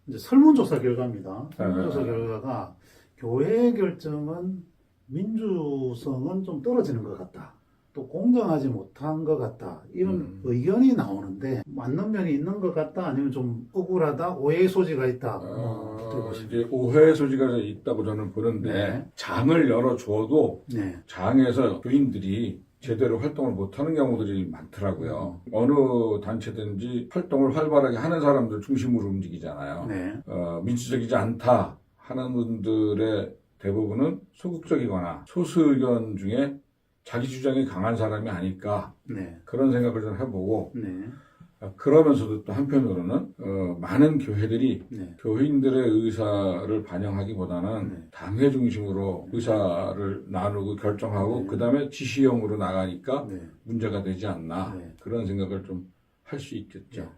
이제 설문조사 결과입니다. 설문조사 결과가 교회 결정은 민주성은 좀 떨어지는 것 같다. 또 공정하지 못한 것 같다. 이런 의견이 나오는데 맞는 면이 있는 것 같다. 아니면 좀 억울하다. 오해의 소지가 있다. 이제 오해의 소지가 있다고 저는 보는데 네. 장을 열어주어도 네. 장에서 교인들이 제대로 활동을 못하는 경우들이 많더라고요. 어느 단체든지 활동을 활발하게 하는 사람들 중심으로 움직이잖아요. 네. 민주적이지 않다 하는 분들의 대부분은 소극적이거나 소수 의견 중에 자기 주장이 강한 사람이 아닐까 네. 그런 생각을 좀 해보고 네. 그러면서도 또 한편으로는 많은 교회들이 네. 교인들의 의사를 반영하기보다는 네. 당회 중심으로 의사를 나누고 결정하고 네. 그 다음에 지시형으로 나가니까 네. 문제가 되지 않나 네. 그런 생각을 좀 할 수 있겠죠.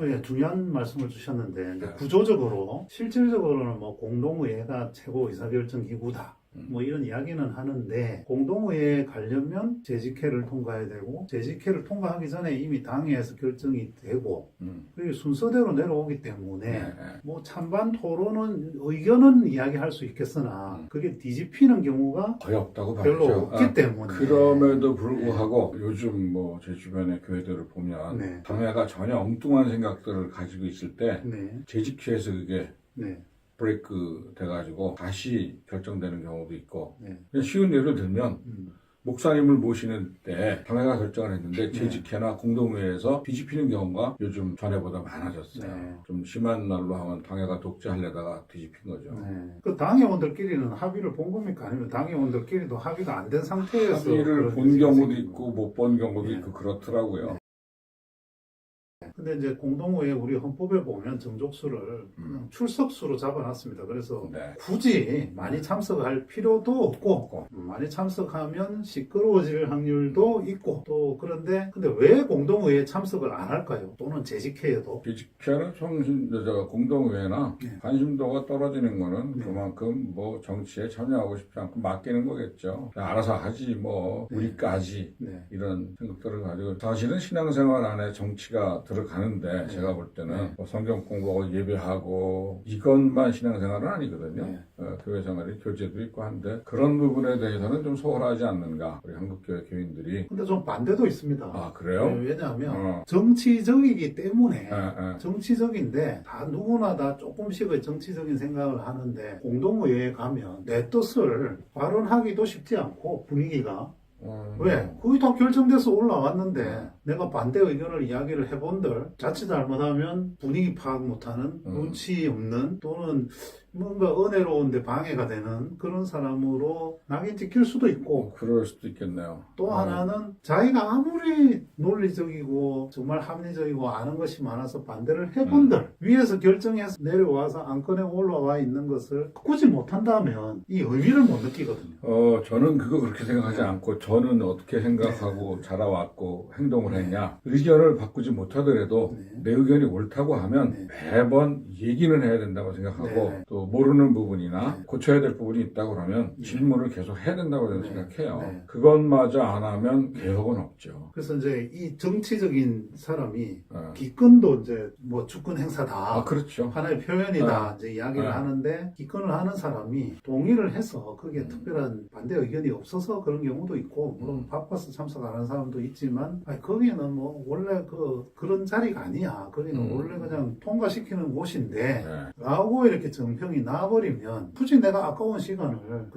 예, 중요한 말씀을 주셨는데 이제 네. 구조적으로 실질적으로는 뭐 공동의회가 최고 의사결정 기구다. 뭐 이런 이야기는 하는데 공동의회에 가려면 재직회를 통과해야 되고 재직회를 통과하기 전에 이미 당회에서 결정이 되고 그리고 순서대로 내려오기 때문에 네. 뭐 찬반 토론은 의견은 이야기할 수 있겠으나 그게 뒤집히는 경우가 거의 없다고 별로 봐야죠. 없기 때문에 그럼에도 불구하고 요즘 뭐 제 주변의 교회들을 보면 네. 당회가 전혀 엉뚱한 생각들을 가지고 있을 때 네. 재직회에서 그게 네. 브레이크 돼가지고 다시 결정되는 경우도 있고 네. 그냥 쉬운 예를 들면 목사님을 모시는 때 당회가 결정을 했는데 재직회나 공동회에서 뒤집히는 경우가 요즘 전에보다 많아졌어요. 네. 좀 심한 날로 하면 당회가 독재하려다가 뒤집힌 거죠. 네. 그 당회원들끼리는 합의를 본 겁니까? 아니면 당회원들끼리도 합의가 안 된 상태에서 합의를 본 경우도 있고 못 본 경우도 있고 그렇더라고요. 근데 이제 공동회에 우리 헌법에 보면 정족수를 출석수로 잡아놨습니다. 그래서 네. 굳이 많이 참석할 필요도 없고 많이 참석하면 시끄러워질 확률도 있고 또 그런데 근데 왜 공동회에 참석을 안 할까요? 또는 재직회에도 재직회는 공동회나 네. 관심도가 떨어지는 거는 네. 그만큼 뭐 정치에 참여하고 싶지 않고 맡기는 거겠죠. 그냥 알아서 하지 뭐 네. 우리까지 네. 이런 생각들을 가지고 사실은 신앙생활 안에 정치가 들어가는데 제가 볼 때는 네. 뭐 성경 공부하고 예배하고 이것만 신앙생활은 아니거든요. 네. 교회 생활이 교제도 있고 한데 그런 부분에 대해서는 좀 소홀하지 않는가 우리 한국교회 교인들이. 근데 좀 반대도 있습니다. 아 그래요? 네, 왜냐하면 정치적이기 때문에 예. 정치적인데 다 누구나 다 조금씩의 정치적인 생각을 하는데 공동회의에 가면 내 뜻을 발언하기도 쉽지 않고 분위기가 왜? 거의 다 결정돼서 올라왔는데 내가 반대 의견을 이야기를 해본들 자칫 잘못하면 분위기 파악 못하는 눈치 없는 또는 뭔가 은혜로운데 방해가 되는 그런 사람으로 낙인 찍힐 수도 있고 그럴 수도 있겠네요. 또 하나는 자기가 아무리 논리적이고 정말 합리적이고 아는 것이 많아서 반대를 해본들 위에서 결정해서 내려와서 안건에 올라와 있는 것을 굳이 못한다면 이 의미를 못 느끼거든요. 저는 그거 그렇게 생각하지 않고 저는 어떻게 생각하고 자라왔고 행동을 했냐 의견을 바꾸지 못하더라도 내 의견이 옳다고 하면 매번 얘기는 해야 된다고 생각하고 또 모르는 부분이나 고쳐야 될 부분이 있다고 그러면 질문을 계속 해야 된다고 저는 생각해요. 그것마저 안 하면 개혁은 없죠. 그래서 이제 이 정치적인 사람이 기권도 이제 뭐 주권 행사다. 그렇죠. 하나의 표현이다. 이제 이야기를 하는데 기권을 하는 사람이 동의를 해서 그게 특별한 반대 의견이 없어서 그런 경우도 있고 물론 바빠서 참석 안 하는 사람도 있지만 아니, 거기는 뭐 원래 그런 자리가 아니야. 거기는 원래 그냥 통과시키는 곳인데 라고 이렇게 정평이 나버리면 굳이 내가 아까운 시간을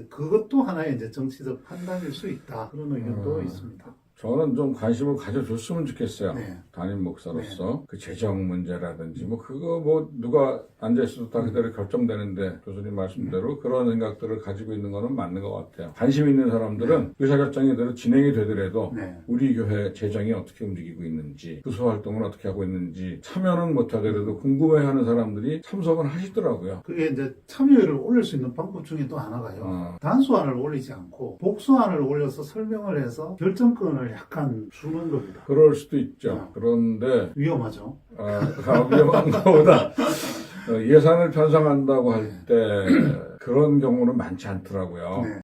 그것도 하나의 이제 정치적 판단일 수 있다. 그런 의견도 있습니다. 저는 좀 관심을 가져줬으면 좋겠어요. 네. 담임 목사로서 그 재정 문제라든지 뭐 그거 뭐 누가 앉아있어도 다 그대로 결정되는데 교수님 말씀대로 그런 생각들을 가지고 있는 거는 맞는 것 같아요. 관심 있는 사람들은 의사결정이 대로 진행이 되더라도 우리 교회 재정이 어떻게 움직이고 있는지 부서 활동을 어떻게 하고 있는지 참여는 못하더라도 궁금해하는 사람들이 참석은 하시더라고요. 그게 이제 참여율을 올릴 수 있는 방법 중에 또 하나가요. 단수안을 올리지 않고 복수안을 올려서 설명을 해서 결정권을 약간 주는 겁니다. 그럴 수도 있죠. 그런데 위험하죠. 위험한 것보다 예산을 편성한다고 할 때 그런 경우는 많지 않더라고요.